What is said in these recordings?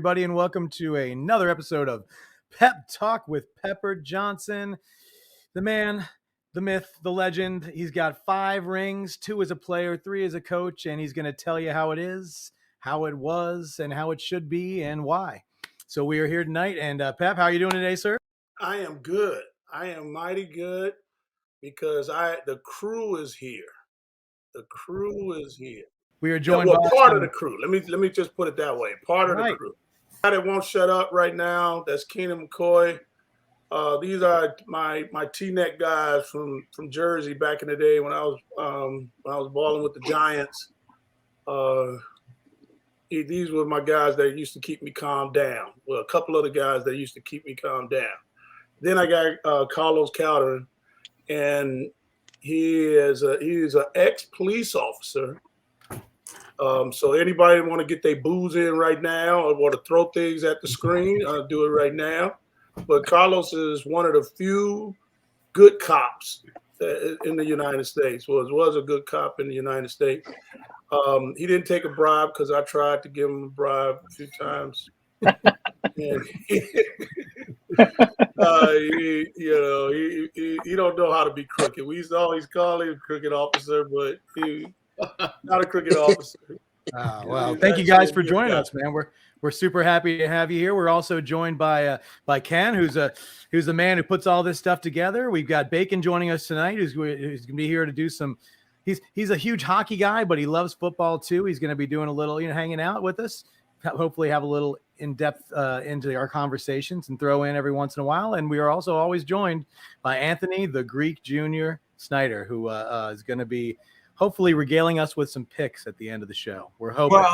everybody, and welcome to another episode of Pep Talk with Pepper Johnson. The man, the myth, the legend. He's got 5 rings, 2 as a player, 3 as a coach, and he's going to tell you how it is, how it was, and how it should be, and why. So we are here tonight, and Pep, how are you doing today, sir? I am good. I am mighty good because the crew is here. The crew is here. We are joined by part some... of the crew. Let me just put it that way. Part of the crew. The guy that won't shut up right now, that's Keenan McCoy. These are my T-neck guys from Jersey back in the day when I was balling with the Giants. These were my guys that used to keep me calm down. Well, a couple other guys that used to keep me calm down. Then I got Carlos Calderon, and he is an ex-police officer. So anybody want to get their booze in right now or want to throw things at the screen, I'll do it right now. But Carlos is one of the few good cops in the United States. Was a good cop in the United States. He didn't take a bribe because I tried to give him a bribe a few times. And he don't know how to be crooked. We used to always call him crooked officer, but he not a crooked officer. Well, thank you guys for joining us, man. We're super happy to have you here. We're also joined by Ken, who's the man who puts all this stuff together. We've got Bacon joining us tonight, who's going to be here to do some. He's a huge hockey guy, but he loves football too. He's going to be doing a little, hanging out with us. Hopefully, have a little in depth into our conversations and throw in every once in a while. And we are also always joined by Anthony, the Greek Jr. Snyder, who is going to be hopefully regaling us with some picks at the end of the show. We're hoping. Well,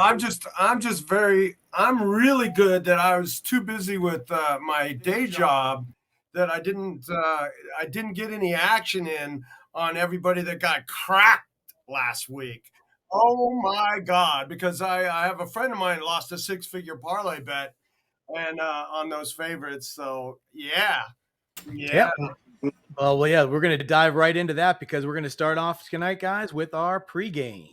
I'm really good that I was too busy with my day job that I didn't get any action in on everybody that got cracked last week. Oh my God, because I have a friend of mine lost a 6-figure parlay bet and on those favorites. So yeah. Well, yeah, we're going to dive right into that because we're going to start off tonight, guys, with our pregame.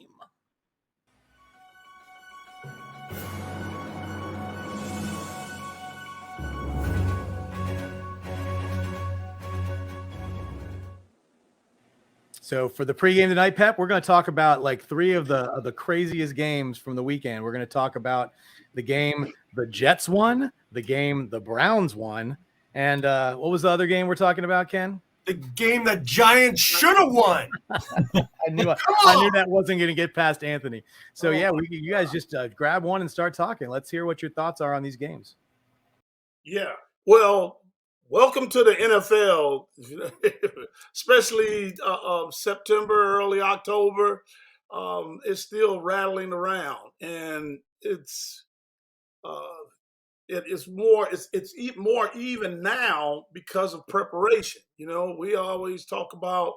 So for the pregame tonight, Pep, we're going to talk about like 3 of the craziest games from the weekend. We're going to talk about the game the Jets won, the game the Browns won, and what was the other game we're talking about, Ken? The game the Giants should have won. I knew that wasn't going to get past Anthony. So yeah, you guys just grab one and start talking. Let's hear what your thoughts are on these games. Yeah. Well, welcome to the NFL, especially September, early October. It's still rattling around, and it's more even now because of preparation. We always talk about,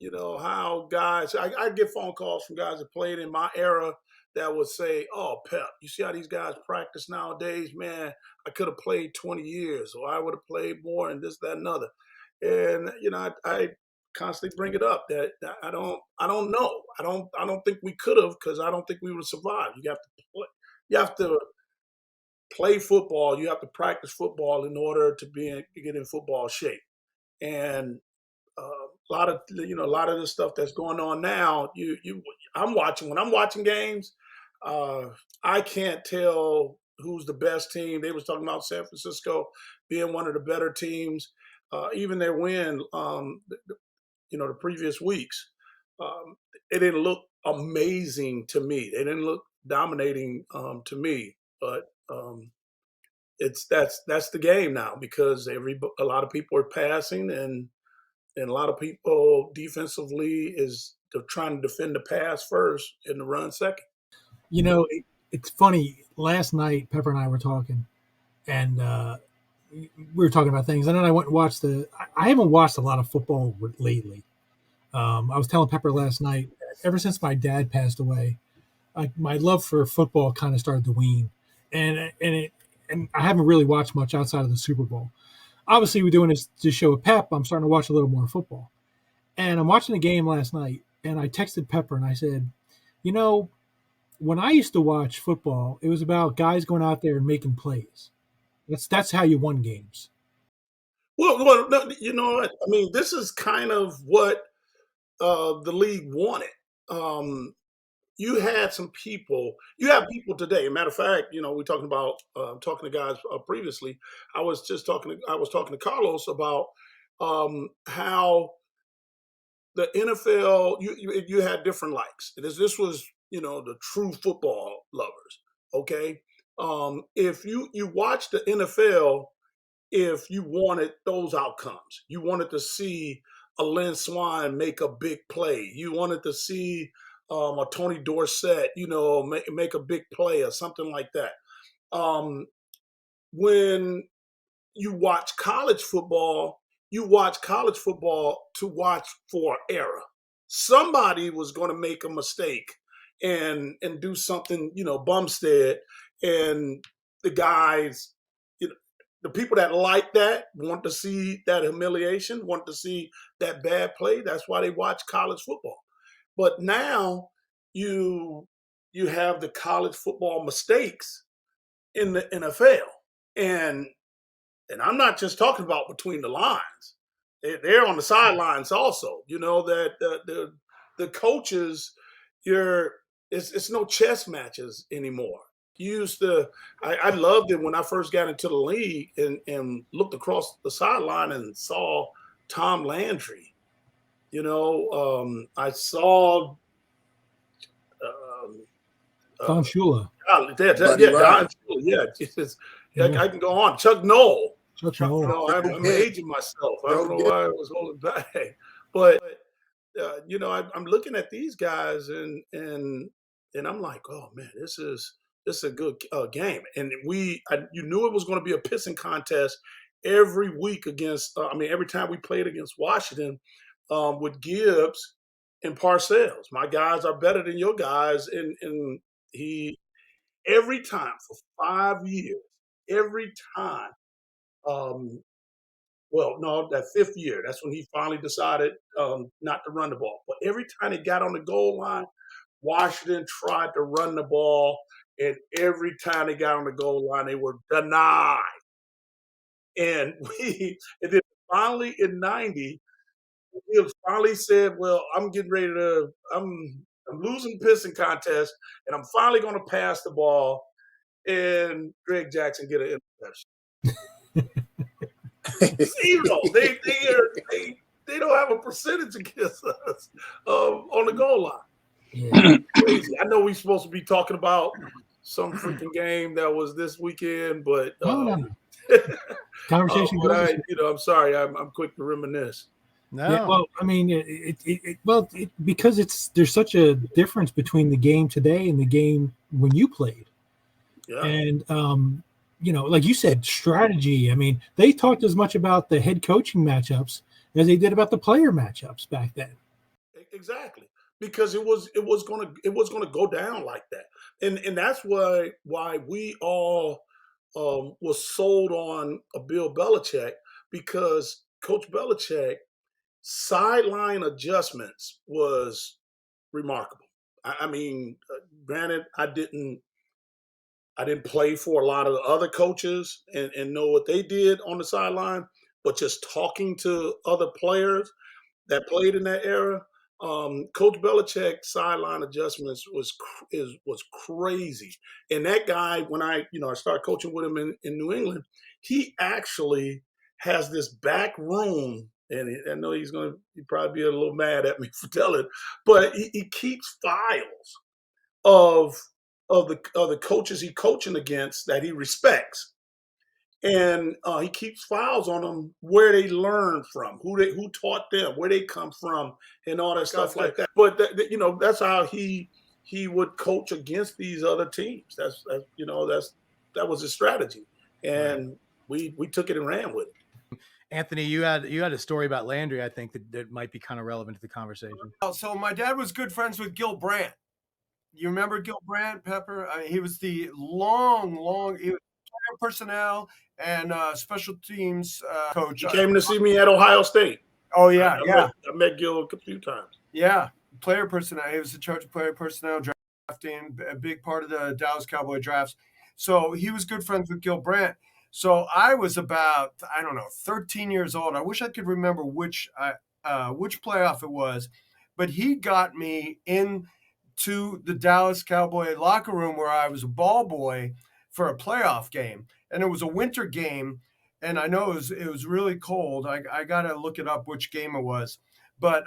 how guys, I get phone calls from guys that played in my era that would say, "Oh, Pep, you see how these guys practice nowadays, man? I could have played 20 years or I would have played more and this, that, and other." And, I constantly bring it up that I don't know. I don't think we could have, because I don't think we would survive. You have to play football. You have to practice football in order to get in football shape. And a lot of the stuff that's going on now, when I'm watching games, I can't tell who's the best team. They was talking about San Francisco being one of the better teams. Even their win, the previous weeks, it didn't look amazing to me. They didn't look dominating to me, but that's the game now, because a lot of people are passing, and a lot of people defensively they're trying to defend the pass first and the run second. It's funny. Last night, Pepper and I were talking, and we were talking about things. And then I went and watched I haven't watched a lot of football lately. I was telling Pepper last night, ever since my dad passed away, my love for football kind of started to wane. And I haven't really watched much outside of the Super Bowl. Obviously, we're doing this show with Pep. I'm starting to watch a little more football. And I'm watching the game last night, and I texted Pepper, and I said, when I used to watch football, it was about guys going out there and making plays. That's how you won games. Well, no, you know what? I mean, this is kind of what the league wanted. You had some people. You have people today. Matter of fact, you know, we're talking about talking to guys previously. I was talking to Carlos about how the NFL. You had different likes. This was, you know, the true football lovers. Okay, if you watch the NFL, if you wanted those outcomes. You wanted to see a Lynn Swan make a big play. You wanted to see a Tony Dorsett, you know, make a big play or something like that. When you watch college football to watch for error. Somebody was going to make a mistake and do something, you know, Bumstead, and the guys, you know, the people that like that want to see that humiliation, want to see that bad play. That's why they watch college football. But now you have the college football mistakes in the NFL, and I'm not just talking about between the lines. They're on the sidelines also. You know that the coaches, it's no chess matches anymore. You used to. I loved it when I first got into the league and looked across the sideline and saw Tom Landry. You know, I saw. Don Shula. Don Shula, I can go on. Chuck Noll. No, I'm aging myself. I don't know why I was holding back, but you know, I'm looking at these guys and I'm like, oh man, this is a good game. And you knew it was going to be a pissing contest every week against. Every time we played against Washington with Gibbs and Parcells. My guys are better than your guys, and he every time for 5 years, every time. Well, no, that 5th year, that's when he finally decided not to run the ball. But every time he got on the goal line, Washington tried to run the ball, and every time they got on the goal line, they were denied. And and then finally in '90, he finally said, "Well, I'm getting ready to, I'm losing the pissing contest, and I'm finally going to pass the ball." And Greg Jackson get an interception. 0. They don't have a percentage against us on the goal line. Yeah. Crazy. I know we're supposed to be talking about some freaking game that was this weekend, but No. Conversation. I'm sorry. I'm quick to reminisce. No. Yeah, well, I mean, because there's such a difference between the game today and the game when you played. Yeah. And you know, like you said, strategy. I mean, they talked as much about the head coaching matchups as they did about the player matchups back then. Exactly, because it was gonna go down like that, and that's why we all was sold on a Bill Belichick, because Coach Belichick sideline adjustments was remarkable. Granted, I didn't play for a lot of the other coaches and know what they did on the sideline, but just talking to other players that played in that era, Coach Belichick's sideline adjustments was crazy. And that guy, when I started coaching with him in New England, he actually has this back room, and I know he'd probably be a little mad at me for telling, but he keeps files of the coaches he coaching against that he respects, and he keeps files on them where they learned from, who taught them, where they come from, and all that stuff like that. But that's how he would coach against these other teams. That was his strategy, and we took it and ran with it. Anthony, you had a story about Landry, I think that might be kind of relevant to the conversation. So my dad was good friends with Gil Brandt. You remember Gil Brandt, Pepper? He was he was player personnel and special teams coach. He came to see me at Ohio State. Oh yeah, I met Gil a few times. Yeah, player personnel. He was in charge of player personnel, draft drafting, a big part of the Dallas Cowboy drafts. So he was good friends with Gil Brandt. So I was about, I don't know, 13 years old. I wish I could remember which playoff it was, but he got me into the Dallas Cowboy locker room where I was a ball boy for a playoff game. And it was a winter game. And I know it was really cold. I got to look it up which game it was. But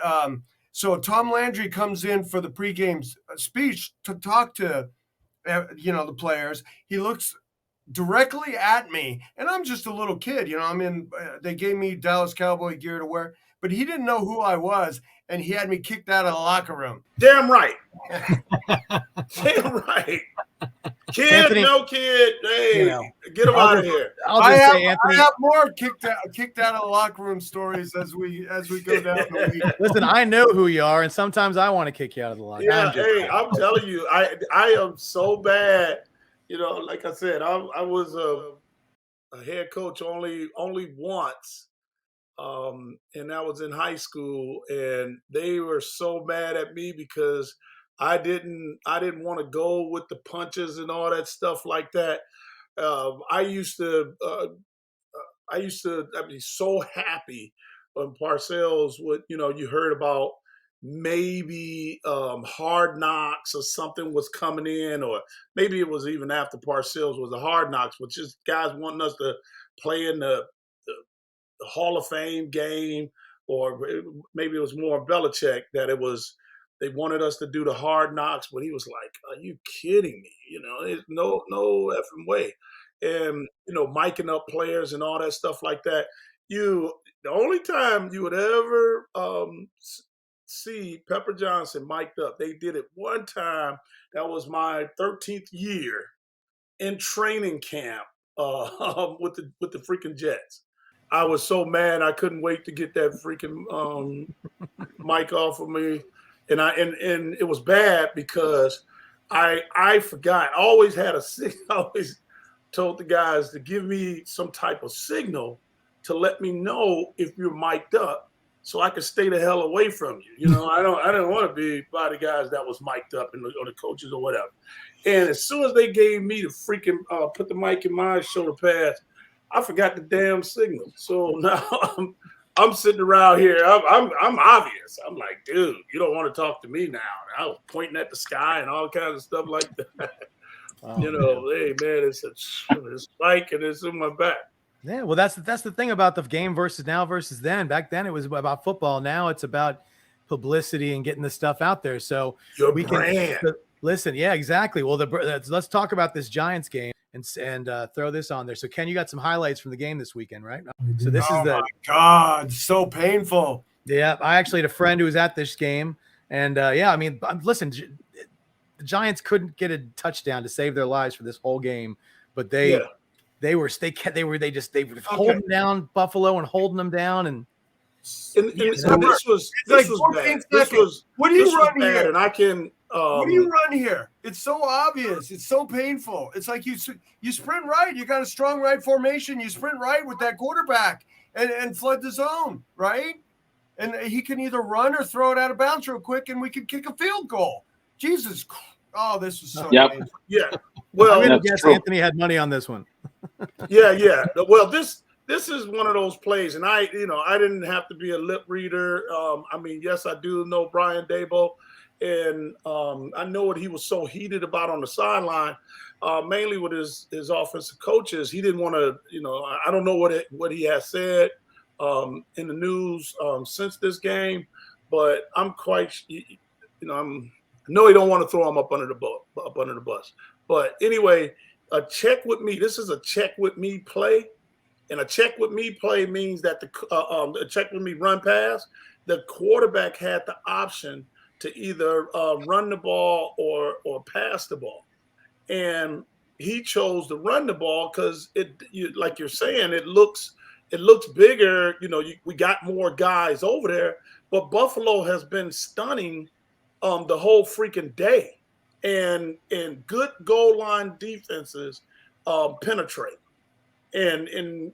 so Tom Landry comes in for the pregame speech to talk to, the players. He looks directly at me, and I'm just a little kid. They gave me Dallas Cowboy gear to wear, but he didn't know who I was, and he had me kicked out of the locker room. Damn right. Damn right. Kid, Anthony, no kid. Hey, get him out of here. I have more kicked out of the locker room stories as we go down the week. Listen, I know who you are, and sometimes I want to kick you out of the locker. Yeah, I'm telling you, I am so bad. Like I said, I was a head coach only once, and that was in high school, and they were so mad at me because I didn't want to go with the punches and all that stuff like that. I used to I'd be so happy when Parcells would, you heard about maybe Hard Knocks or something was coming in, or maybe it was even after Parcells was the Hard Knocks, which is guys wanting us to play in the Hall of Fame game, or maybe it was more Belichick that they wanted us to do the Hard Knocks, but he was like, "Are you kidding me?" There's no effing way. And miking up players and all that stuff like that. The only time you would ever see Pepper Johnson mic'd up, they did it one time. That was my 13th year in training camp with the freaking Jets. I was so mad I couldn't wait to get that freaking mic off of me, and it was bad because I forgot. I always had I always told the guys to give me some type of signal to let me know if you're mic'd up, so I could stay the hell away from you. I didn't want to be by the guys that was mic'd up or the coaches or whatever. And as soon as they gave me the freaking put the mic in my shoulder pads, I forgot the damn signal. So now I'm sitting around here. I'm obvious. I'm like, dude, you don't want to talk to me now. And I was pointing at the sky and all kinds of stuff like that. Wow. Hey man, it's a spike and it's in my back. Yeah, well, that's the thing about the game versus now versus then. Back then, it was about football. Now it's about publicity and getting the stuff out there. So Your we brand. can listen. Yeah, exactly. Well, let's talk about this Giants game and throw this on there. So, Ken, you got some highlights from the game this weekend, right? So this is my God, so painful. Yeah, I actually had a friend who was at this game, and listen, the Giants couldn't get a touchdown to save their lives for this whole game, but they were holding down Buffalo and holding them down, and this was bad. What do you run here? And I can. What do you run here? It's so obvious. It's so painful. It's like you sprint right. You got a strong right formation. You sprint right with that quarterback and flood the zone, right? And he can either run or throw it out of bounds real quick, and we can kick a field goal. Jesus Christ. Oh, this was so painful. Yeah. Well, I'm going to guess Anthony had money on this one. Yeah. Well, this is one of those plays, and I didn't have to be a lip reader. Yes, I do know Brian Daboll, and I know what he was so heated about on the sideline, mainly with his offensive coaches. He didn't want to, I don't know what he has said in the news since this game, but I'm quite, I know he don't want to throw him up under the bus. But anyway, a check with me. This is a check with me play, and a check with me play means that a check with me run pass. The quarterback had the option to either run the ball or pass the ball, and he chose to run the ball because like you're saying, it looks bigger. We got more guys over there, but Buffalo has been stunning the whole freaking day, and good goal line defenses penetrate, and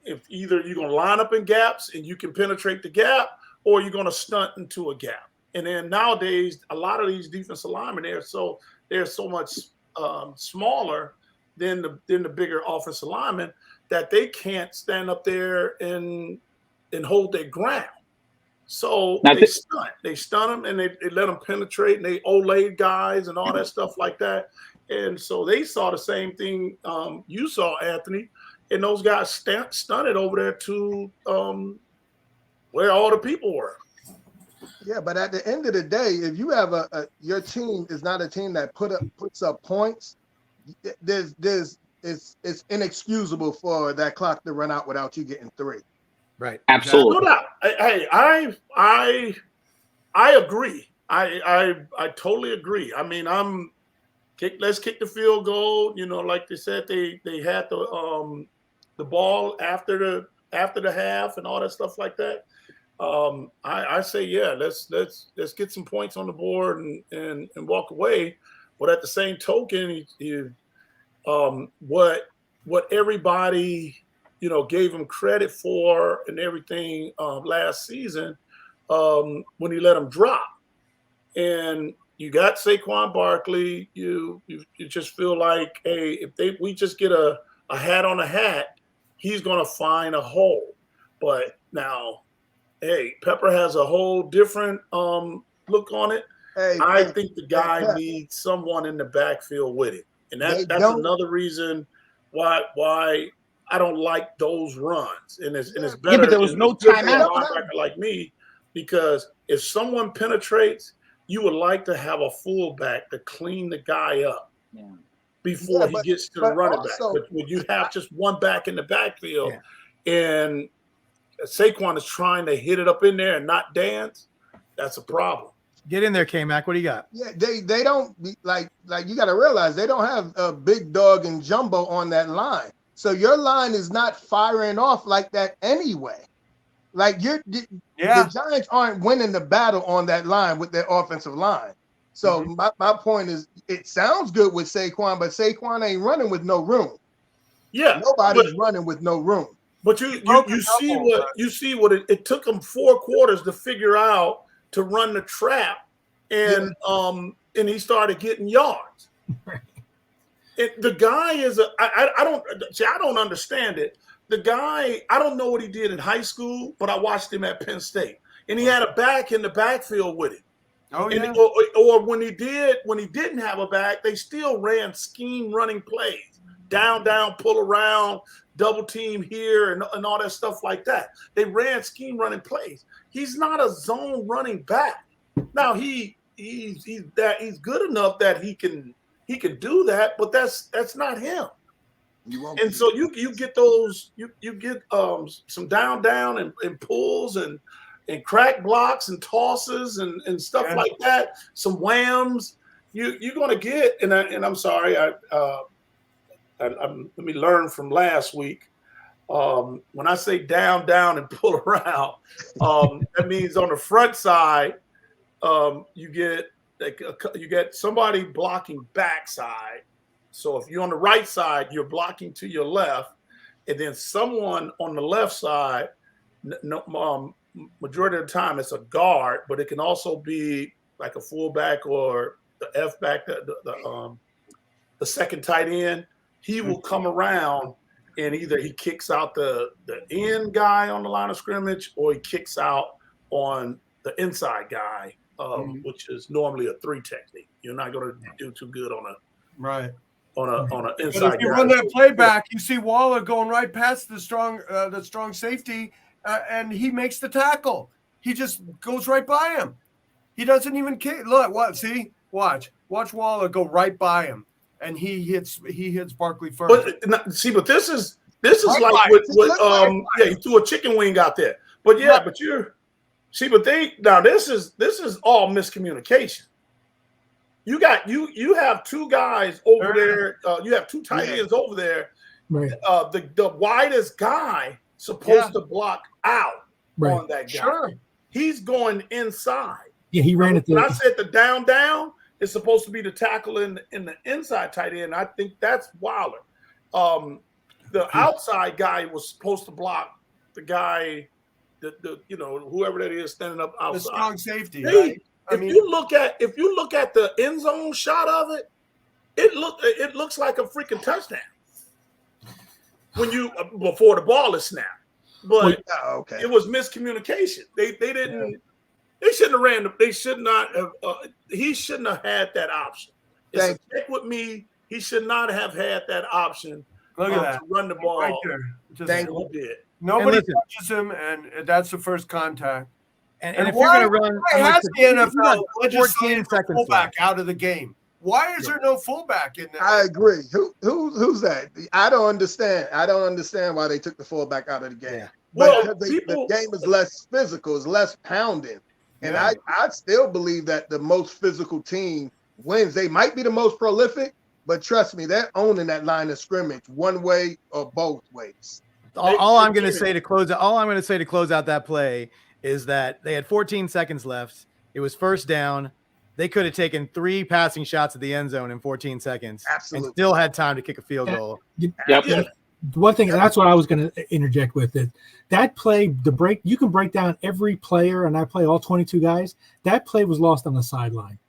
if either you're going to line up in gaps and you can penetrate the gap, or you're going to stunt into a gap. And then nowadays, a lot of these defensive linemen, they're so they're so much smaller than the bigger offensive linemen that they can't stand up there and hold their ground. So they stun them, and they let them penetrate, and they Olay guys and all that stuff like that. And so they saw the same thing you saw, Anthony, and those guys stunted over there to where all the people were. Yeah, but at the end of the day, if you have your team is not a team that puts up points, it's inexcusable for that clock to run out without you getting 3. Right. Absolutely. No doubt. Hey, I agree. I totally agree. I mean, let's kick the field goal. You know, like they said, they had the ball after the half and all that stuff like that. I say, yeah, let's get some points on the board and walk away. But at the same token, what everybody, you know, gave him credit for and everything last season when he let him drop. And you got Saquon Barkley. You just feel like, hey, if we just get a hat on a hat, he's going to find a hole. But now, hey, Pepper has a whole different look on it. I think the guy needs someone in the backfield with him. And that's another reason why I don't like those runs. And it's better. Yeah, but there was no timeout. Linebacker like me, because if someone penetrates, you would like to have a fullback to clean the guy up before he gets to the running back. But when you have just one back in the backfield and Saquon is trying to hit it up in there and not dance, that's a problem. Get in there, K-Mac. What do you got? Yeah, they don't like you got to realize they don't have a big dog and jumbo on that line. So your line is not firing off like that anyway. Like the Giants aren't winning the battle on that line with their offensive line. So my point is, it sounds good with Saquon, but Saquon ain't running with no room. Yeah, nobody's running with no room. But you see what it took them 4 quarters to figure out to run the trap, and he started getting yards. The guy is I don't understand it. The guy, I don't know what he did in high school, but I watched him at Penn State, and he had a back in the backfield with him. Oh yeah. Or when he didn't have a back, they still ran scheme running plays, down, pull around, double team here, and all that stuff like that. They ran scheme running plays. He's not a zone running back. Now he's good enough that he can do that, but that's not him. And so you get those you get some down and pulls and crack blocks and tosses and stuff like that. Some whams. You're going to get, and I'm sorry, let me learn from last week. When I say down and pull around, that means on the front side, you get somebody blocking backside. So if you're on the right side, you're blocking to your left, and then someone on the left side. Majority of the time, it's a guard, but it can also be like a fullback or the F back, the second tight end. He will come around, and either he kicks out the end guy on the line of scrimmage, or he kicks out on the inside guy, which is normally a 3 technique. You're not going to do too good on an inside. But if you run that playback, you see Waller going right past the strong safety, and he makes the tackle. He just goes right by him. He doesn't even kick. Look, what? See, watch Waller go right by him. And he hits Barkley first. But this is like what he threw a chicken wing out there. But this is all miscommunication. You have 2 guys over there. You have 2 tight ends over there. Right. The widest guy supposed to block out on that guy. Sure. He's going inside. Yeah, he ran it. When I said the down. It's supposed to be the tackle in the inside tight end. I think that's Waller. The outside guy was supposed to block the guy, whoever that is standing up outside. The strong safety. If you look at the end zone shot of it, it looks like a freaking touchdown when you before the ball is snapped. But it was miscommunication. They didn't. Yeah. They shouldn't have ran. They should not have. He shouldn't have had that option. It's a check with me. He should not have had that option. Look at that. To run the ball. Right there. Thank you. Did. Nobody touches him, and that's the first contact. And if you're going to run, has the NFL legislated fullback out of the game? Why is there no fullback in there? I agree. Who's that? I don't understand. I don't understand why they took the fullback out of the game. Yeah. Well, the game is less physical, it's less pounding. And I still believe that the most physical team wins. They might be the most prolific, but trust me, they're owning that line of scrimmage one way or both ways. All I'm going to say to close out that play is that they had 14 seconds left. It was first down. They could have taken 3 passing shots at the end zone in 14 seconds. Absolutely. And still had time to kick a field goal. Yep. One thing, that's what I was going to interject with it. That play, you can break down every player and I play all 22 guys. That play was lost on the sideline.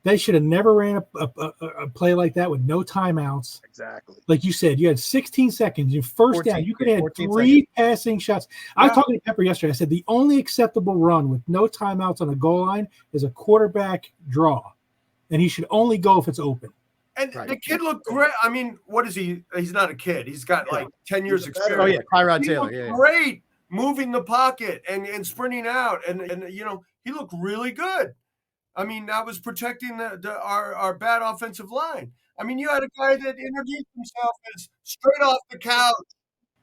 They should have never ran a play like that with no timeouts. Exactly. Like you said, you had 16 seconds. Your first down, you could have had 3 passing shots. I was talking to Pepper yesterday. I said the only acceptable run with no timeouts on a goal line is a quarterback draw, and he should only go if it's open. And the kid looked great. I mean, what is he? He's not a kid. He's got like 10 years experience. Oh, yeah, Tyrod Taylor. Yeah, great moving the pocket and sprinting out. And he looked really good. I mean, that was protecting our bad offensive line. I mean, you had a guy that introduced himself as straight off the couch.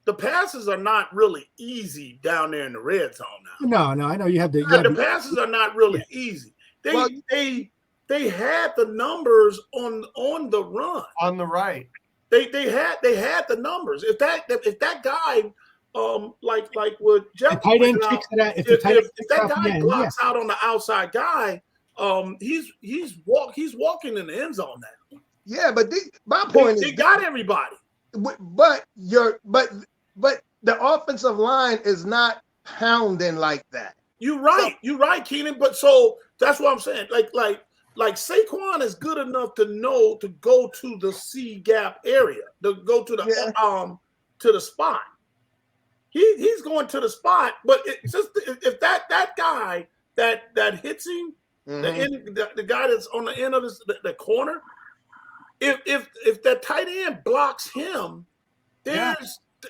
The passes are not really easy down there in the red zone now. No, I know you have the. The passes are not really easy. They had the numbers on the run on the right. They had the numbers. If that guy like what Jeff tight end kicks it out, if that guy blocks out on the outside guy. He's walking in the end zone now. Yeah, but my point is they got everybody. But the offensive line is not pounding like that. You're right, Keenan. But so that's what I'm saying. Like Saquon is good enough to know to go to the C gap area, to go to the spot. He's going to the spot, but it's just if that guy that hits him. Mm-hmm. The guy that's on the end of the corner, if that tight end blocks him,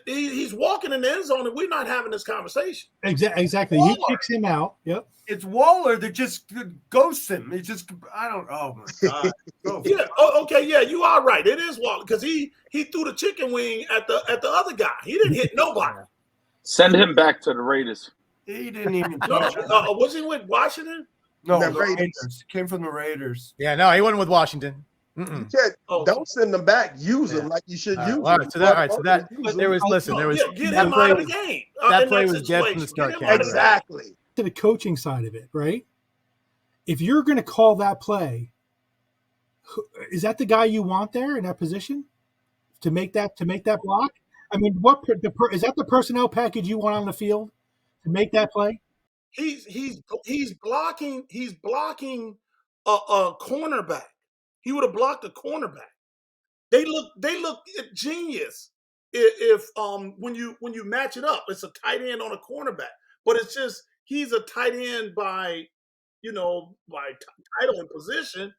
he's walking in the end zone, and we're not having this conversation. Exactly. Waller. He kicks him out. Yep. It's Waller that just ghosts him. It's just oh my god. Yeah. Oh, okay. Yeah, you are right. It is Waller because he threw the chicken wing at the other guy. He didn't hit nobody. Send him back to the Raiders. He didn't even. Was he with Washington? No, the Raiders. Came from the Raiders. Yeah, no, he wasn't with Washington. Don't send them back. Use them like you should use them. All right, so that there was get him out of the game. That play was dead from the start. Exactly. To the coaching side of it, right? If you're going to call that play, is that the guy you want there in that position to make that block? I mean, is that the personnel package you want on the field to make that play? He's blocking a cornerback. He would have blocked a cornerback. They look genius if when you match it up. It's a tight end on a cornerback, but it's just he's a tight end by title and position.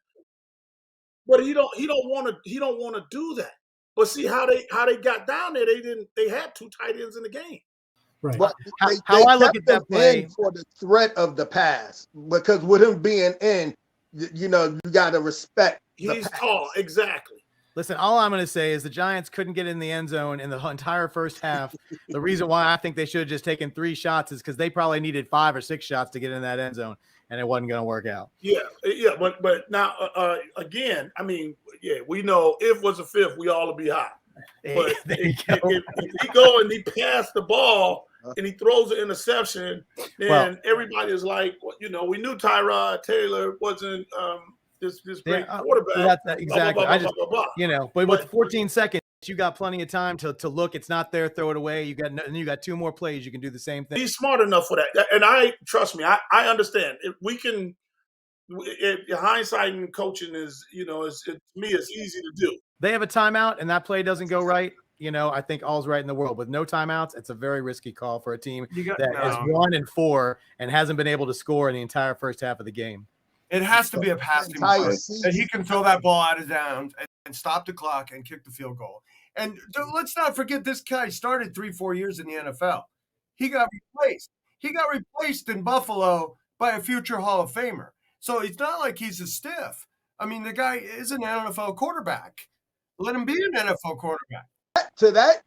But he don't want to do that. But see how they got down there. They had 2 tight ends in the game. Right. But how I look at that play for the threat of the pass, because with him being in, you got to respect. He's tall, exactly. Listen, all I'm going to say is the Giants couldn't get in the end zone in the entire first half. The reason why I think they should have just taken 3 shots is because they probably needed 5 or 6 shots to get in that end zone, and it wasn't going to work out. Yeah, but now again, I mean, we know if it was a 5th, we all would be hot. But if he go and he pass the ball and he throws an interception, then everybody is like, we knew Tyrod Taylor wasn't this great quarterback. Exactly. But with 14 seconds, you got plenty of time to look. It's not there. Throw it away. You got 2 more plays. You can do the same thing. He's smart enough for that, and trust me. I understand. If we can hindsight and coaching is, to me, it's easy to do. They have a timeout and that play doesn't go right. I think all's right in the world. With no timeouts, it's a very risky call for a team that is 1-4 and hasn't been able to score in the entire first half of the game. It has to be a passing play that he can throw that ball out of bounds and stop the clock and kick the field goal. And let's not forget, this guy started 3-4 years in the NFL. He got replaced. He got replaced in Buffalo by a future Hall of Famer. So it's not like he's a stiff. I mean, the guy is an NFL quarterback. Let him be an NFL quarterback. To that,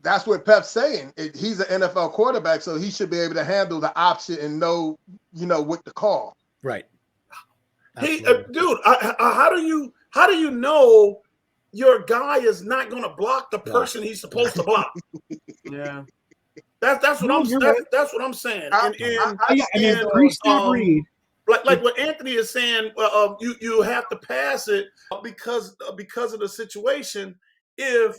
that's what Pep's saying. He's an NFL quarterback, so he should be able to handle the option and know, what to call. Right. Hey, dude, how do you know your guy is not going to block the person he's supposed to block? Yeah. That's what I'm saying. Like what Anthony is saying, you have to pass it because of the situation. If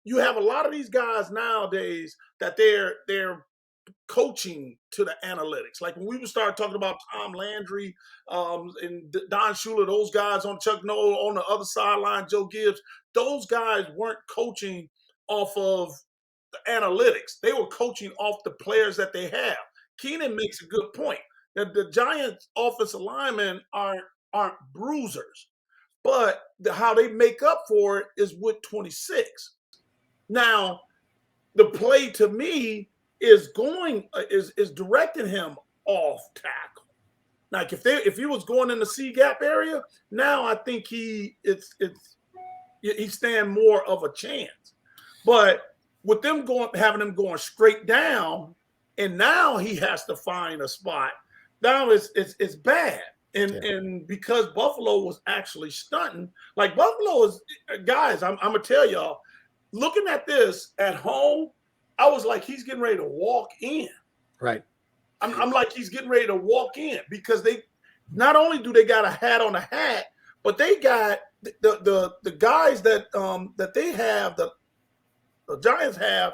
you have a lot of these guys nowadays that they're coaching to the analytics. Like when we would start talking about Tom Landry and Don Shula, those guys on Chuck Noll on the other sideline, Joe Gibbs, those guys weren't coaching off of the analytics. They were coaching off the players that they have. Keenan makes a good point. That the Giants offensive linemen aren't bruisers, but how they make up for it is with 26. Now, the play to me is directing him off tackle. Like if he was going in the C gap area, now I think he stand more of a chance. But with them having him going straight down, and now he has to find a spot. Now it's bad. And because Buffalo was actually stunting, like Buffalo is, guys, I'm gonna tell y'all, looking at this at home, I was like, he's getting ready to walk in. Right. I'm like, he's getting ready to walk in because they not only do they got a hat on a hat, but they got the guys that they have, the Giants have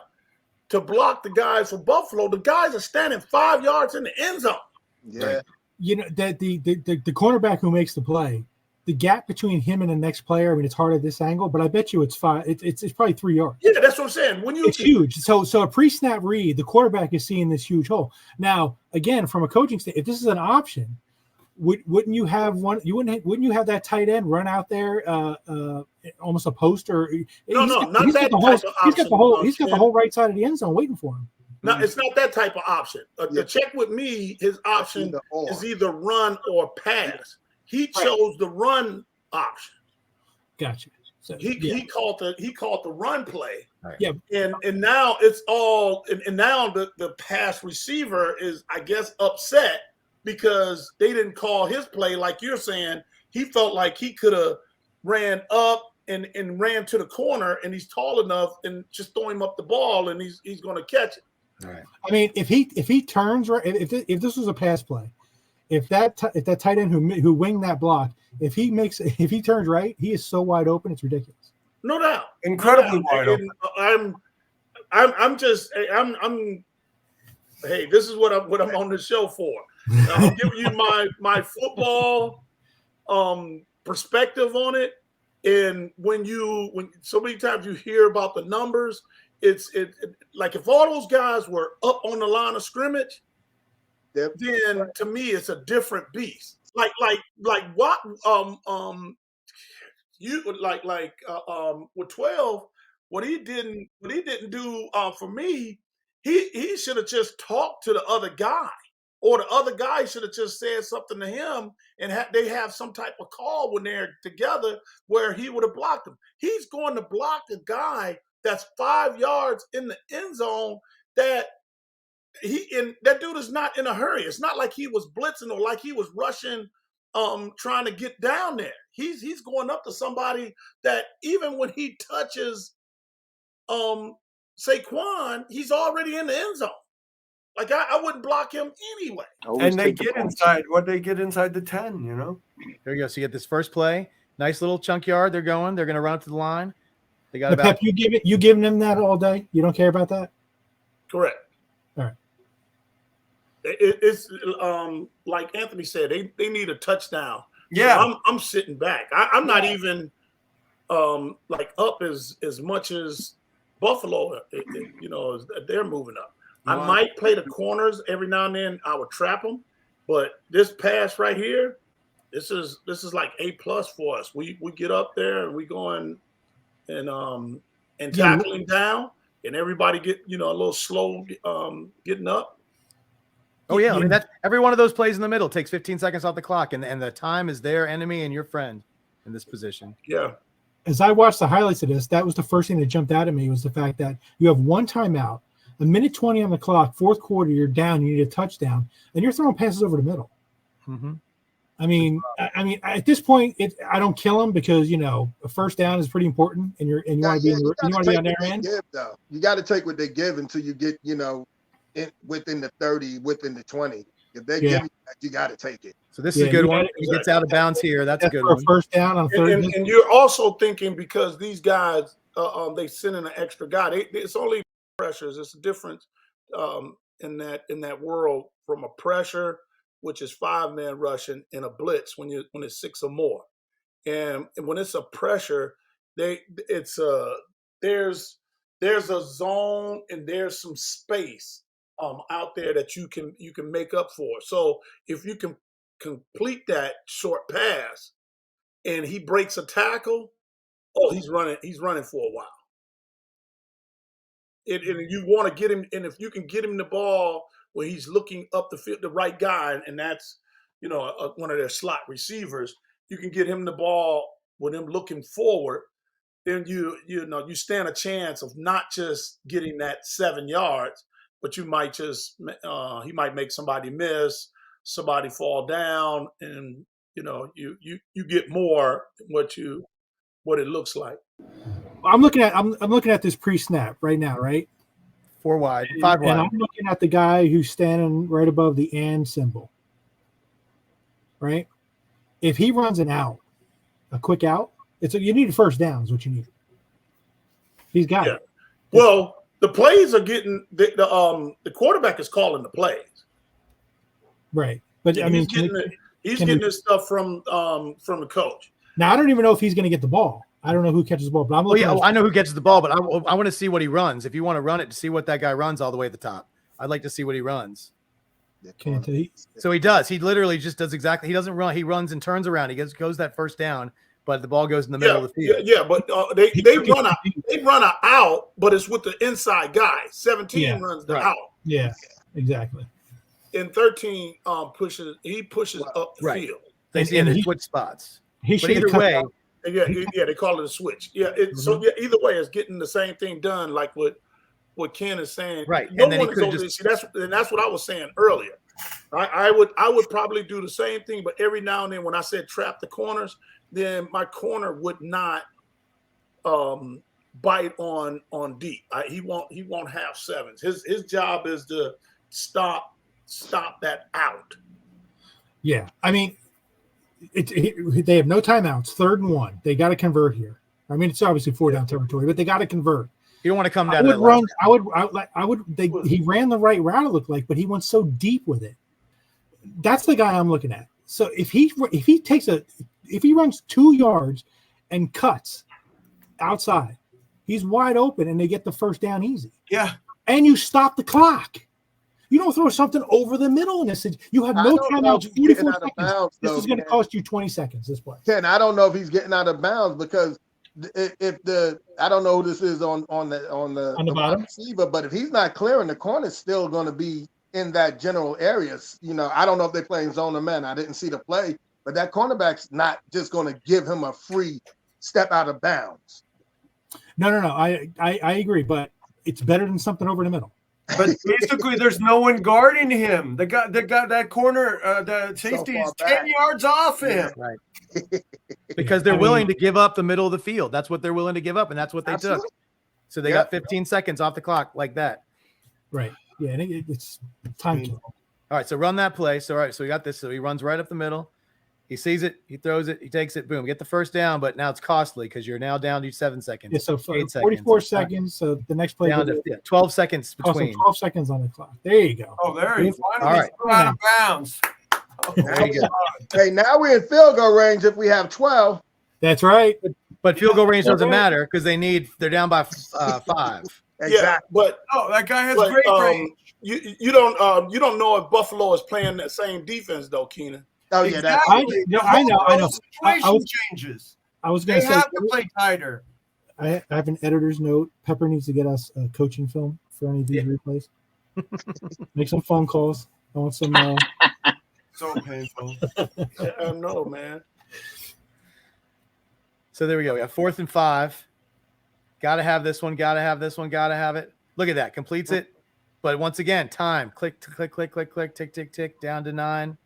to block the guys for Buffalo. The guys are standing 5 yards in the end zone. Yeah. Right. That the cornerback who makes the play, the gap between him and the next player, I mean, it's hard at this angle, but I bet you it's it's probably 3 yards. Yeah, that's what I'm saying. It's huge. So a pre-snap read, the quarterback is seeing this huge hole. Now, again, from a coaching standpoint, if this is an option, wouldn't you have one? Wouldn't you have that tight end run out there, almost a post or? Not that type of option. He's got the whole right side of the end zone waiting for him. No, it's not that type of option. The check with me, his option is either run or pass. He chose the run option. Gotcha. So he called the run play. Right. Yeah. And now it's all and now the pass receiver is, I guess, upset because they didn't call his play like you're saying. He felt like he could have ran up and ran to the corner, and he's tall enough, and just throw him up the ball, and he's going to catch it. Right. I mean, if he turns right, if this was a pass play, if that tight end who winged that block, if he turns right, he is so wide open, it's ridiculous. No doubt, incredibly wide open. Hey, this is what I'm on the show for. I'm giving you my football perspective on it. And when so many times you hear about the numbers, it's like if all those guys were up on the line of scrimmage, then to me it's a different beast. Like what with 12, what he didn't do for me, he should have just talked to the other guy, or the other guy should have just said something to him, and they have some type of call when they're together where he would have blocked him. He's going to block a guy that's 5 yards in the end zone that dude is not in a hurry. It's not like he was blitzing or like he was rushing, trying to get down there. He's going up to somebody that even when he touches Saquon, he's already in the end zone. Like I wouldn't block him anyway. And they get inside the 10, you know. There you go. So you get this first play, nice little chunk yard. They're going to run to the line. They got Pep, you giving them that all day? You don't care about that? Correct. All right. It's like Anthony said, they need a touchdown. Yeah. So I'm sitting back. I'm not even like up as much as Buffalo. They're moving up. I might play the corners every now and then. I would trap them, but this pass right here, this is like A+ for us. We get up there and we going and tackling down, and everybody get a little slow getting up. Oh yeah, I mean that's every one of those plays in the middle takes 15 seconds off the clock, and the time is their enemy and your friend in this position. Yeah. As I watched the highlights of this, that was the first thing that jumped out at me was the fact that you have one timeout, a minute 20 on the clock, fourth quarter, you're down, you need a touchdown, and you're throwing passes over the middle. Mm-hmm. I mean, at this point, I don't kill them because a first down is pretty important, and you want to be on their end. You got to take what they give until you get within the 30, within the 20. If they give you that, you got to take it. So this is a good one. He gets out of bounds here. That's a good one. First down on third. And you're also thinking because these guys, they send in an extra guy. It's only pressures. It's a difference in that world from a pressure, which is 5-man rushing, and a blitz when it's 6 or more. And when it's a pressure, there's a zone and there's some space out there that you can make up for. So if you can complete that short pass and he breaks a tackle, he's running for a while. And you want to get him, and if you can get him the ball where he's looking up the field, the right guy, and that's one of their slot receivers, you can get him the ball with him looking forward, then you stand a chance of not just getting that 7 yards, but you might he might make somebody miss, somebody fall down, and you get more what it looks like. I'm looking at this pre-snap right now, right? 4 wide, 5 wide. And I'm looking at the guy who's standing right above the "and" symbol, right? If he runs an out, a quick out, you need a first down is what you need. He's got it. Well, the plays are getting the quarterback is calling the plays, right? But I mean, he's getting this stuff from the coach. Now I don't even know if he's going to get the ball. I don't know who catches the ball, but I'm looking. I know who catches the ball, but I want to see what he runs. If you want to run it to see what that guy runs all the way at the top, I'd like to see what he runs. So he does. He literally just does exactly. He doesn't run. He runs and turns around. He goes that first down, but the ball goes in the middle of the field. Yeah, but they run a out, but it's with the inside guy. 17 runs the out. Yeah, exactly. And 13 pushes up the field. They see in the switch spots. But either way. Yeah, they call it a switch. Yeah, so either way, it's getting the same thing done, like what Ken is saying. Right, no one is that's what I was saying earlier. I would probably do the same thing, but every now and then, when I said trap the corners, then my corner would not bite on deep. He won't have sevens. His job is to stop that out. Yeah, I mean. They have no timeouts. 3rd and 1. They got to convert here. I mean, it's obviously 4 down territory, but they got to convert. You don't want to come down. He ran the right route, it looked like, but he went so deep with it. That's the guy I'm looking at. So if he runs 2 yards and cuts outside, he's wide open, and they get the first down easy. Yeah, and you stop the clock. You don't throw something over the middle in this. You have no timeouts. 44 seconds. This is going to cost you 20 seconds. This play. Ken, I don't know if he's getting out of bounds because I don't know who this is on the bottom receiver, but if he's not clearing, the corner's still going to be in that general area. I don't know if they're playing zone or man. I didn't see the play, but that cornerback's not just going to give him a free step out of bounds. No. I agree, but it's better than something over the middle. But basically, there's no one guarding him. They got that corner, the safety is 10 yards off him. Right. Because they're willing to give up the middle of the field. That's what they're willing to give up, and that's what they took. So they got 15 seconds off the clock like that. Right. Yeah, and it's time kill. All right, so run that play. So all right, so we got this. So he runs right up the middle, He sees it. He throws it. He takes it. Boom. Get the first down, but now it's costly because you're now down to 7 seconds. Yeah, so 8 44 seconds. seconds. So the next play Down to 12 seconds cost him between. 12 seconds on the clock. There you go. Oh, there you All finally right. threw out of bounds. There you go. Hey, now we're in field goal range if we have 12. That's right. But field goal range doesn't matter because they're down by 5. Yeah, Exactly. but Oh, that guy has but, great range. you don't know if Buffalo is playing that same defense though, Keenan. Oh, yeah, that's I know. I Situation changes. was They going to say, have to play tighter. I have an editor's note. Pepper needs to get us a coaching film for any of these replays. Make some phone calls. I want some. So painful. I know, man. So there we go. We have 4th and 5. Got to have this one. Got to have this one. Got to have it. Look at that. Completes it. But once again, time. Click, click, click, click, click. Tick, tick, tick. Down to 9.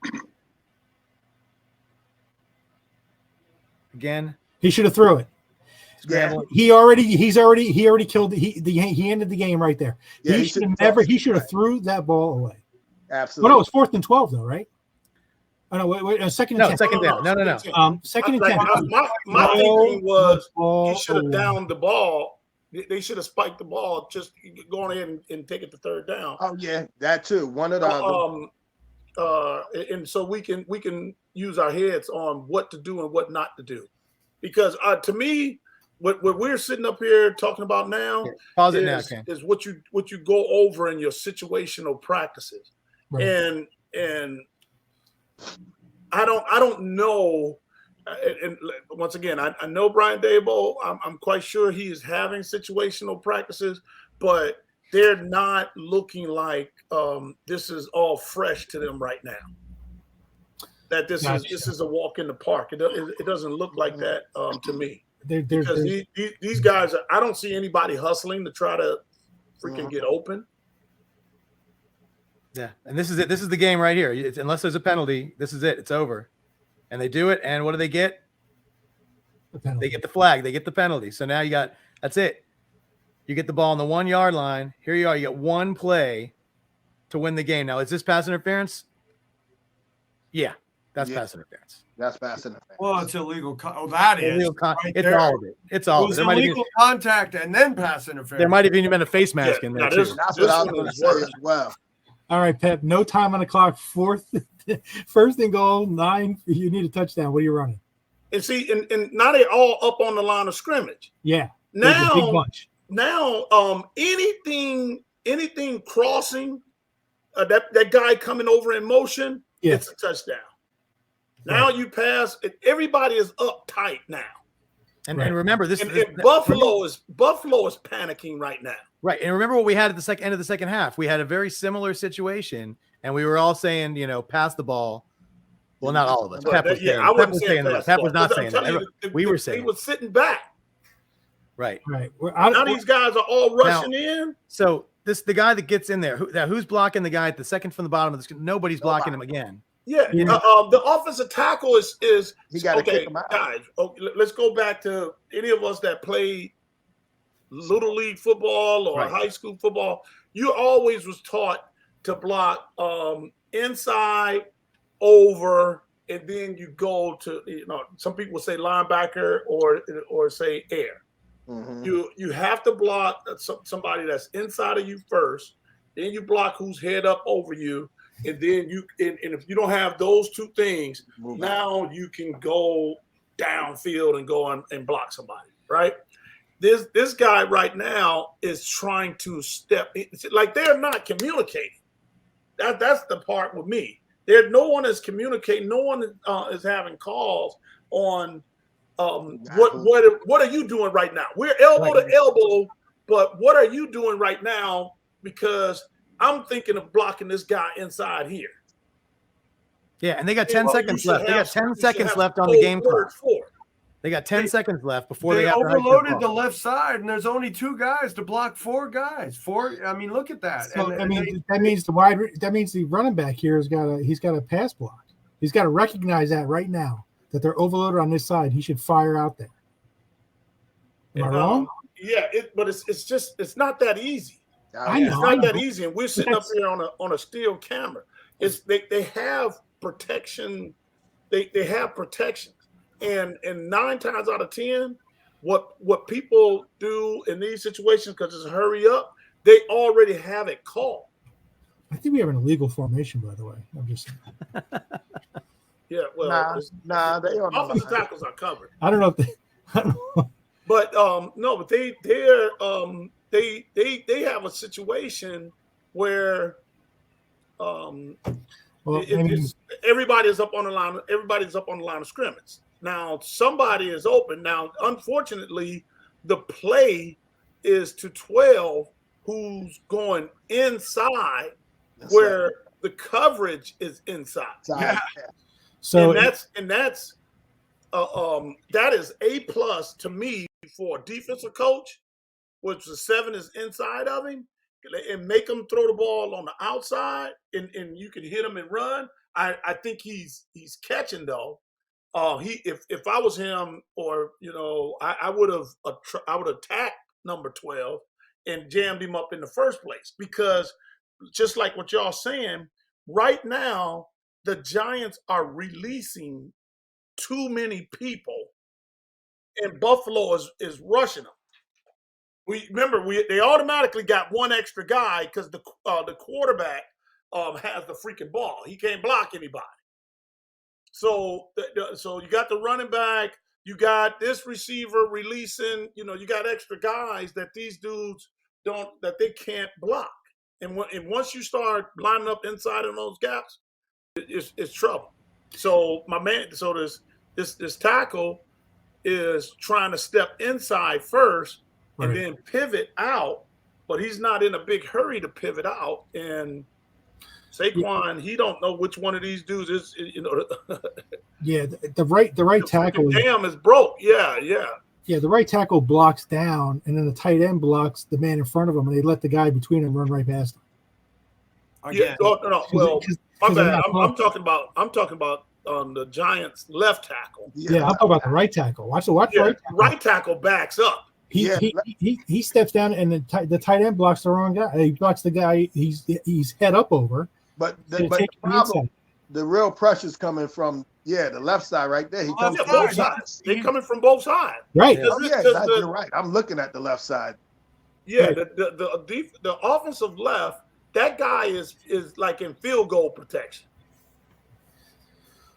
Again. He should have threw it. Scramble. He already killed. He ended the game right there. Yeah, he should have never. He should have threw that ball away. absolutely. Well, no, it's 4th and 12 though, right? Oh no, wait, second and 10. Second down. No. Second and Like, 10. my thinking was Ball he should have away. downed the ball. They should have spiked the ball. Just go on ahead and take it to 3rd down. Oh yeah, that too. One of the And so we can use our heads on what to do and what not to do, because to me, what we're sitting up here talking about now Pause it now, Ken. is what you go over in your situational practices, Right. and I don't know. And once again, I know Brian Daboll. I'm quite sure he is having situational practices, but they're not looking like this is all fresh to them right now. That this is a walk in the park. It doesn't look like that to me. Because these guys, I don't see anybody hustling to try to freaking get open. Yeah, and this is it. This is the game right here. Unless there's a penalty, this is it. It's over. And they do it, and what do they get? They get the flag. They get the penalty. So now that's it. You get the ball on the 1 yard line. Here you are. You get one play to win the game. Now, is this pass interference? Yeah, that's pass interference. That's pass interference. Well, it's illegal. That is. Illegal right it's there. all of it. It's all It of it. was illegal contact and then pass interference. There might have even been a face mask in there, too. That's what I was going to say as well. All right, Pep. No time on the clock. 1st and goal. 9. You need a touchdown. What are you running? And see, and now they're all up on the line of scrimmage. Yeah. There's a big bunch. Now, anything crossing, that guy coming over in motion, it's a touchdown. Now you pass. Everybody is up tight now. And remember this. And Buffalo is panicking right now. Right, and remember what we had at the end of the second half. We had a very similar situation, and we were all saying, pass the ball. Well, not all of us. Pep was saying that. Pep was not saying that. We were saying he was sitting back. Right. Now these guys are all rushing in. So the guy that gets in there, who's blocking the guy at the second from the bottom of the screen? Nobody's blocking him again. Yeah. The offensive tackle is he got to kick him out. Guys, let's go back to any of us that played little league football or high school football. You always was taught to block inside, over, and then you go to some people say linebacker or say air. Mm-hmm. You have to block somebody that's inside of you first, then you block who's head up over you, and then and if you don't have those two things, now you can go downfield and go and block somebody, right? This guy right now is trying to step in, like they're not communicating. That's the part with me. No one is communicating. No one is having calls on what are you doing right now? We're elbow to elbow, but what are you doing right now? Because I'm thinking of blocking this guy inside here. Yeah, and they got 10 seconds left. They got 10 seconds left on the game clock. They got 10 seconds left before they overloaded the left side, and there's only 2 guys to block 4 guys. I mean, look at that. So, that means the running back here he's got a pass block. He's got to recognize that right now that they're overloaded on this side. He should fire out there. Am I wrong? Yeah, but it's not that easy. I know. It's not that easy, and we're sitting up here on a steel camera. They have protection they have protections, and 9 times out of 10, what people do in these situations, because it's hurry up, they already have it called. I think we have an illegal formation, by the way. I'm just saying. Yeah, well, they are offensive tackles are covered. I don't know if they, I don't know. But no, but they have a situation where everybody's up on the line. Everybody's up on the line of scrimmage. Now somebody is open. Now, unfortunately, the play is to 12, who's going inside, where the coverage is inside. Yeah. So that is A+ to me for a defensive coach, which the 7 is inside of him, and make him throw the ball on the outside, and you can hit him and run. I think he's catching though. If I was him, or I would attack number 12 and jammed him up in the first place, because just like what y'all saying, right now the Giants are releasing too many people, and Buffalo is rushing them. They automatically got one extra guy because the quarterback has the freaking ball. He can't block anybody. So you got the running back, you got this receiver releasing. You got extra guys that these dudes they can't block. And once you start lining up inside of those gaps, it's trouble. So this tackle is trying to step inside first and then pivot out, but he's not in a big hurry to pivot out. And Saquon, he don't know which one of these dudes is. Yeah, the right tackle. Damn is broke. Yeah. Yeah, the right tackle blocks down, and then the tight end blocks the man in front of him, and they let the guy between them run right past him. Yeah, no. Well, my bad. I'm talking about the Giants' left tackle. Yeah, I'm talking about the right tackle. Watch right tackle. Right tackle backs up. He steps down, and the tight end blocks the wrong guy. He blocks the guy he's head up over. But the problem, the real pressure's coming from the left side right there. He comes from both sides. They're coming from both sides. Right. You're right. I'm looking at the left side. Yeah, right. The offensive left, that guy is like in field goal protection.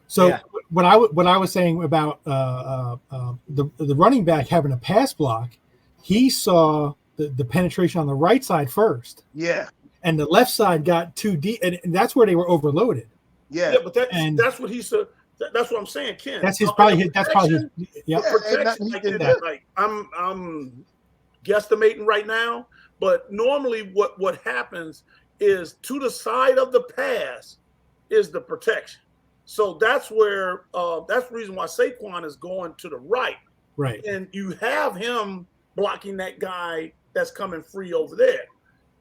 So what I was saying about the running back having a pass block, he saw the penetration on the right side first. Yeah. And the left side got too deep, and that's where they were overloaded. Yeah, but that's what he said. That's what I'm saying, Ken. That's probably his. Protection. Like I'm guesstimating right now, but normally what happens is to the side of the pass is the protection. So that's where that's the reason why Saquon is going to the right. Right. And you have him blocking that guy that's coming free over there.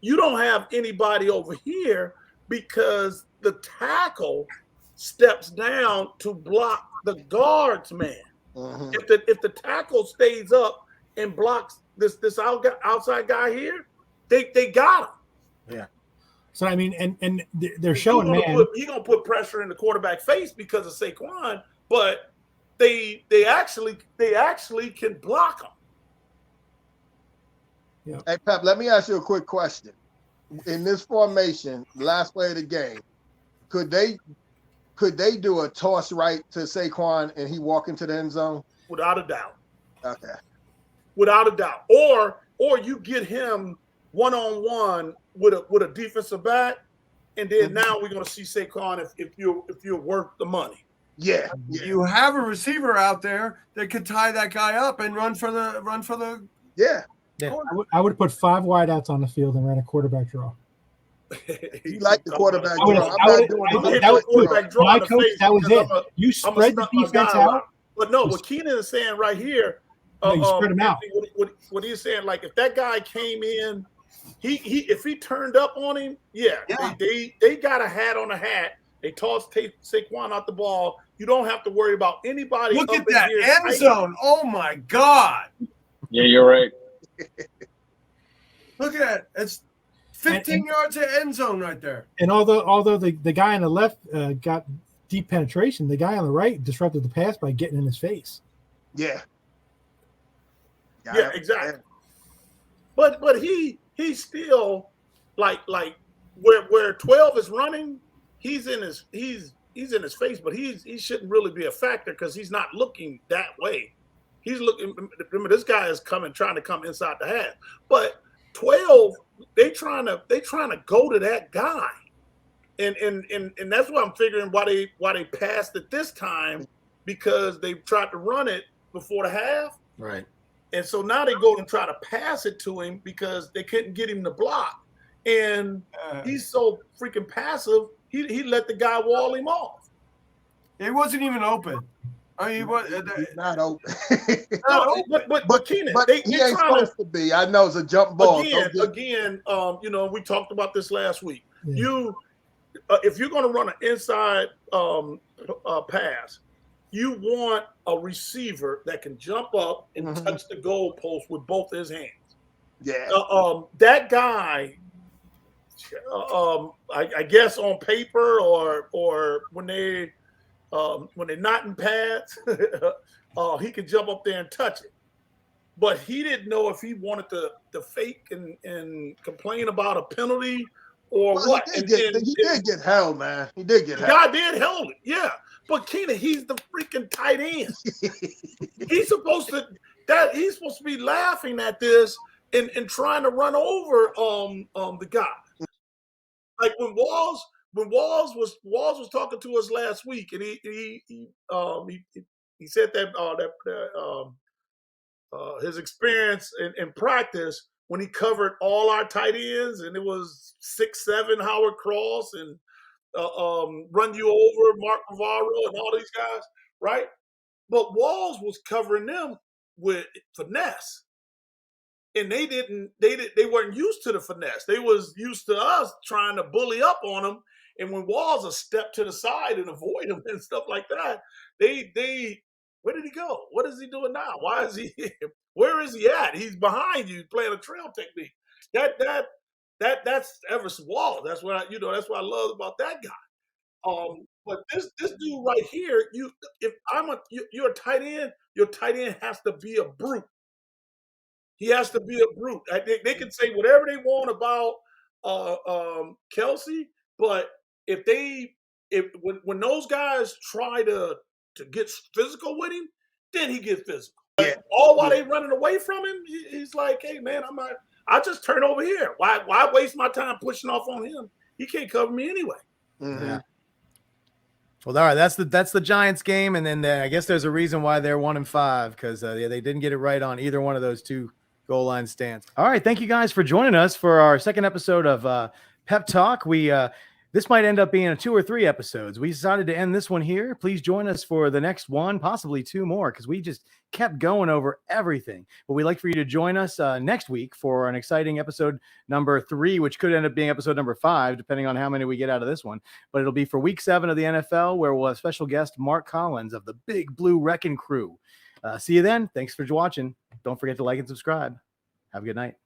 You don't have anybody over here because the tackle steps down to block the guards man. Mm-hmm. If the tackle stays up and blocks this outside guy here, they got him. Yeah. So I mean, and they're showing he's gonna put pressure in the quarterback face because of Saquon, but they actually can block him. Yeah. Hey Pep, let me ask you a quick question. In this formation, last play of the game, could they do a toss right to Saquon and he walk into the end zone? Without a doubt. Okay. Without a doubt. Or you get him one-on-one with a defensive back, and then now we're gonna see Saquon if you're worth the money. Yeah. You have a receiver out there that could tie that guy up and run for the Yeah. I would put 5 wideouts on the field and run a quarterback draw. You like the quarterback draw. My coach, that was it. You spread the defense out. But no, what Keenan is saying right here, you spread them out. What he's saying, like if that guy came in, if he turned up on him, they got a hat on a hat. They toss Saquon out the ball. You don't have to worry about anybody. Look at that end zone. Oh my God. Yeah, you're right. Look at that. It's 15 yards of end zone right there. And although the guy on the left got deep penetration. The guy on the right disrupted the pass by getting in his face. Yeah. Yeah, exactly. But he's still like where 12 is running, he's in his face, but he shouldn't really be a factor because he's not looking that way. He's looking. Remember, this guy is trying to come inside the half. But 12, they trying to go to that guy, and that's why I'm figuring why they passed it this time, because they tried to run it before the half. Right. And so now they go and try to pass it to him because they couldn't get him to block. And he's so freaking passive, he let the guy wall him off. It wasn't even open. I mean, He's not open. But Keenan, he ain't supposed to be. I know it's a jump ball. Again, we talked about this last week. Yeah. If you're going to run an inside pass, you want a receiver that can jump up and touch the goalpost with both his hands. Yeah. That guy, I guess on paper or when they're not in pads, he could jump up there and touch it. But he didn't know if he wanted to fake and complain about a penalty or what. He did get held, man. He did get held. The guy did held it, yeah. But Keenan, he's the freaking tight end. He's supposed to be laughing at this and trying to run over the guy. Like when Walls was talking to us last week, and he said that his experience in practice when he covered all our tight ends, and it was 6'7" Howard Cross and Run You Over, Mark Navarro, and all these guys, right? But Walls was covering them with finesse, and they weren't used to the finesse. They was used to us trying to bully up on them, and when Walls a step to the side and avoid them and stuff like that, where did he go? What is he doing now? Why is he? Where is he at? He's behind you playing a trail technique. That's Everson Walls. That's what that's what I love about that guy. But this dude right here, you're a tight end, your tight end has to be a brute. He has to be a brute. They can say whatever they want about Kelsey, but when those guys try to get physical with him, then he gets physical. Yeah. All while they running away from him, he's like, "Hey man, I'll just turn over here. Why waste my time pushing off on him? He can't cover me anyway." Mm-hmm. Yeah. Well, all right, that's the Giants game, and then I guess there's a reason why they're 1-5 because they didn't get it right on either one of those two goal line stands. All right, thank you guys for joining us for our second episode of Pep Talk. This might end up being 2 or 3 episodes. We decided to end this one here. Please join us for the next one, possibly 2 more, because we just kept going over everything. But we'd like for you to join us next week for an exciting episode number 3, which could end up being episode number 5, depending on how many we get out of this one. But it'll be for week 7 of the NFL, where we'll have special guest Mark Collins of the Big Blue Wrecking Crew. See you then. Thanks for watching. Don't forget to like and subscribe. Have a good night.